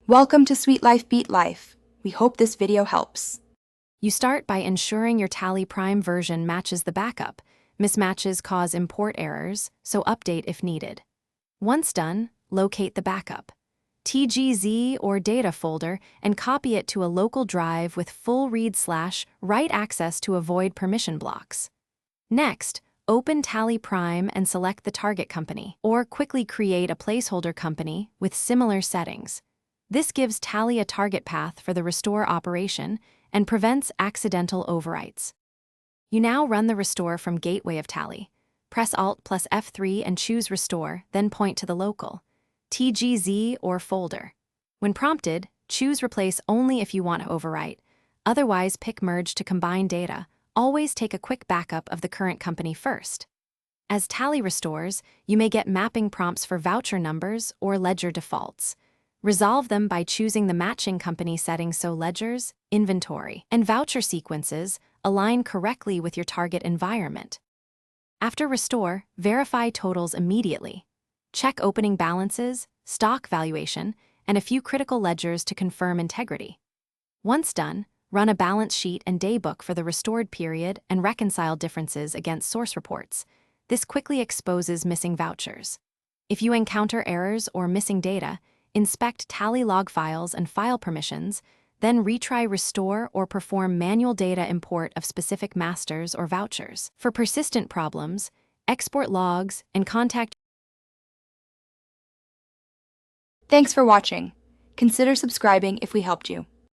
Welcome to Sweet Life Beat Life. We hope this video helps. You start by ensuring your Tally Prime version matches the backup. Mismatches cause import errors, so update if needed. Once done, locate the backup. TGZ or data folder and copy it to a local drive with full read/write access to avoid permission blocks. Next, open Tally Prime and select the target company, or quickly create a placeholder company with similar settings. This gives Tally a target path for the restore operation and prevents accidental overwrites. You now run the restore from Gateway of Tally. Press Alt plus F3 and choose Restore, then point to the local, TGZ or folder. When prompted, choose Replace only if you want to overwrite. Otherwise, pick Merge to combine data. Always take a quick backup of the current company first. As Tally restores, you may get mapping prompts for voucher numbers or ledger defaults. Resolve them by choosing the matching company settings so ledgers, inventory, and voucher sequences align correctly with your target environment. After restore, verify totals immediately. Check opening balances, stock valuation, and a few critical ledgers to confirm integrity. Once done, run a balance sheet and daybook for the restored period and reconcile differences against source reports. This quickly exposes missing vouchers. If you encounter errors or missing data, inspect Tally log files and file permissions, then retry restore or perform manual data import of specific masters or vouchers. For persistent problems, export logs and contact. Thanks for watching. Consider subscribing if we helped you.